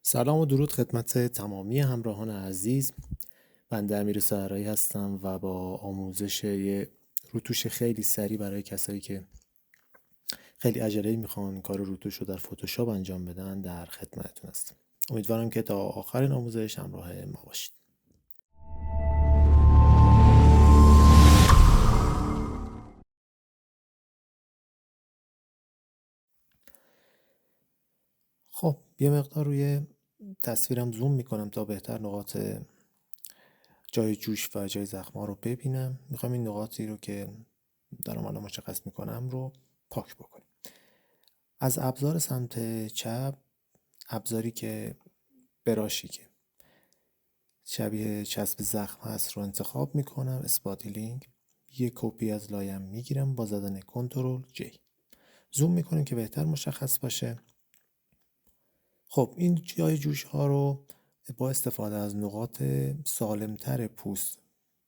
سلام و درود خدمت تمامی همراهان عزیز. بنده امیر سهرایی هستم و با آموزش یه روتوش خیلی سریع برای کسایی که خیلی عجله میخوان کار روتوش رو در فتوشاپ انجام بدن در خدمتتون هستم. امیدوارم که تا آخرین آموزش همراه ما باشید. خب یه مقدار روی تصویرم زوم میکنم تا بهتر نقاط جای جوش و جای زخم‌ها رو ببینم. میخوام این نقاطی رو که دارم الان مشخص میکنم رو پاک بکنیم. از ابزار سمت چپ، ابزاری که براشی که شبیه چسب زخم هست رو انتخاب میکنم، اسپاتیلینگ. یه کپی از لایم میگیرم با زدن کنترل جی، زوم میکنیم که بهتر مشخص باشه. خب این جای جوش ها رو با استفاده از نقاط سالمتر پوست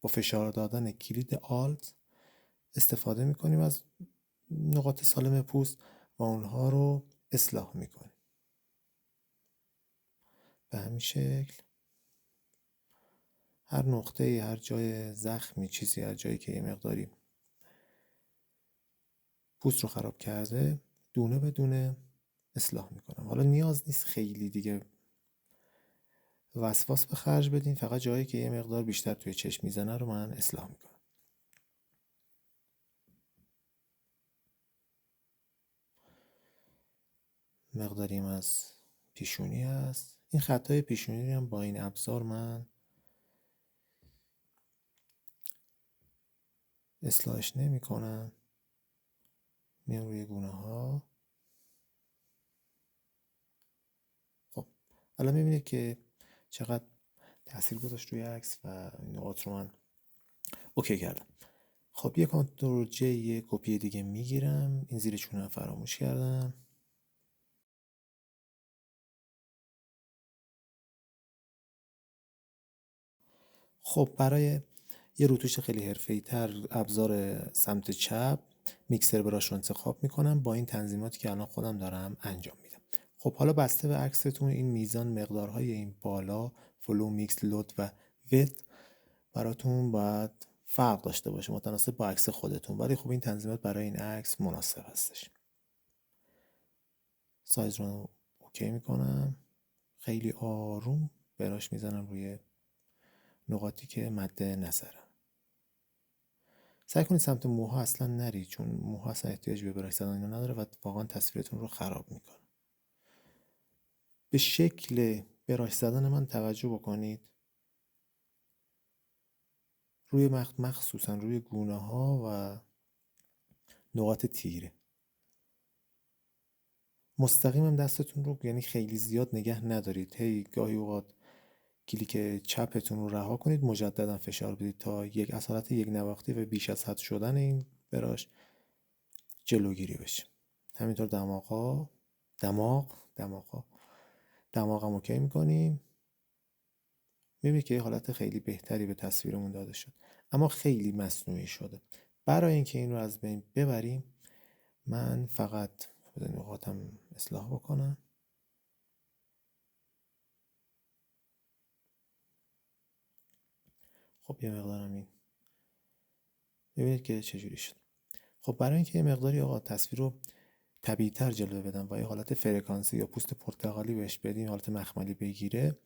با فشار دادن کلید آلت استفاده میکنیم از نقاط سالم پوست و اونها رو اصلاح میکنیم به همین شکل. هر نقطه، هر جای زخمی، چیزی، هر جایی که یه مقداری پوست رو خراب کرده دونه به دونه اصلاح میکنم. حالا نیاز نیست خیلی دیگه وسواس به خرج بدین، فقط جایی که یه مقدار بیشتر توی چشم میزنه رو من اصلاح میکنم. مقداریم از پیشونی هست. این خطای پیشونی هم با این ابزار من اصلاحش نمی کنم. میام روی گونه ها. خب الان میبینید که چقدر تاثیر گذاشت روی عکس و نقاط رو من اوکی کردم. خب یه کنترل جی، یه کپی دیگه میگیرم. این زیر چونه فراموش کردم. خب برای یه روتوش خیلی حرفه‌ای تر، ابزار سمت چپ میکسر براش رو انتخاب میکنم با این تنظیماتی که الان خودم دارم انجام میدم. خب حالا بسته به عکستون این میزان، مقدارهای این بالا، فلو، میکس، لود و ویت براتون باید فرق داشته باشه متناسب با عکس خودتون، ولی خب این تنظیمات برای این عکس مناسب هستش. سایز رو اوکی میکنم. خیلی آروم براش میزنم روی نقاطی که مد نظرم. سعی کنید سمت موها اصلا نرید، چون موها اصلا احتیاج به براش زدن نداره و واقعا تصویرتون رو خراب میکنه. به شکل براش زدن من توجه بکنید. روی مخصوصا روی گونه ها و نقاط تیره. مستقیم هم دستتون رو یعنی خیلی زیاد نگه ندارید. هی گاهی اوقات کلیک چپتون رو رها کنید، مجددا فشار بدید تا از حالت یک نواختی و بیش از حد شدن این براش جلوگیری بشه. همینطور دماغم اوکی میکنیم. میبینید که یه حالت خیلی بهتری به تصویرمون داده شد، اما خیلی مصنوعی شده. برای اینکه این رو از بین ببریم من فقط نقاطم اصلاح بکنم. خب یه مقدارم این ببینید که چجوری شد. خب برای اینکه یه مقداری آقا تصویر رو طبیعی تر جلوه بدم و یه حالت فرکانسی یا پوست پرتقالی بهش بدیم، حالت مخملی بگیره،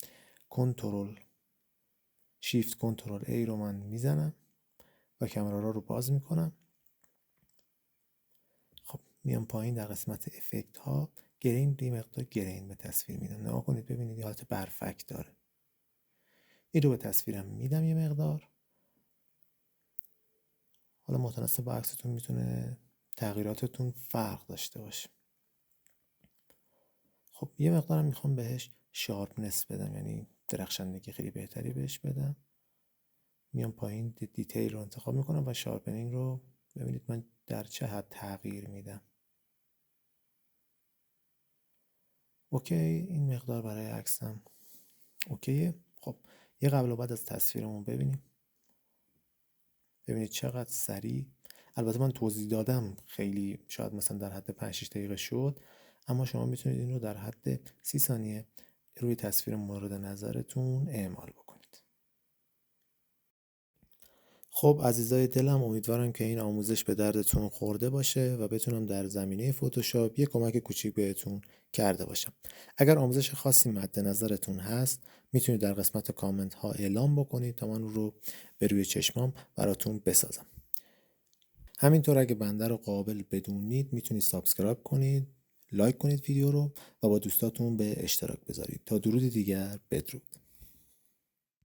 کنترل شیفت کنترل ای رو من میزنم و کامera رو باز میکنم. خب میام پایین در قسمت افکت ها، گرین، یه مقدار گرین به تصویر میدم. نگاه کنید ببینید یه حالت برفک داره. این رو به تصویرم میدم یه مقدار. حالا متناسب با عکستون میتونه تغییراتتون فرق داشته باشه. خب یه مقدارم میخوام بهش شارپنس بدم، یعنی درخشندگی خیلی بهتری بهش بدم. میام پایین دیتیل رو انتخاب میکنم و شارپنینگ رو ببینید من در چه حد تغییر میدم. اوکی، این مقدار برای عکسم اوکیه. خب یه قبل و بعد از تصویرمون ببینید چقدر سریع. البته من توضیح دادم خیلی شاید مثلا در حد 5-6 دقیقه شد، اما شما میتونید این رو در حد 30 ثانیه روی تصویر مورد نظرتون اعمال بکنید. خب عزیزای دلم، امیدوارم که این آموزش به دردتون خورده باشه و بتونم در زمینه فتوشاپ یه کمک کوچیک بهتون کرده باشم. اگر آموزش خاصی مد نظرتون هست میتونید در قسمت کامنت ها اعلام بکنید تا من رو به روی چشمام براتون بسازم. همینطور اگه بنده رو قابل بدونید میتونید سابسکرایب کنید، لایک کنید ویدیو رو و با دوستاتون به اشتراک بذارید. تا درود دیگر، بدرود.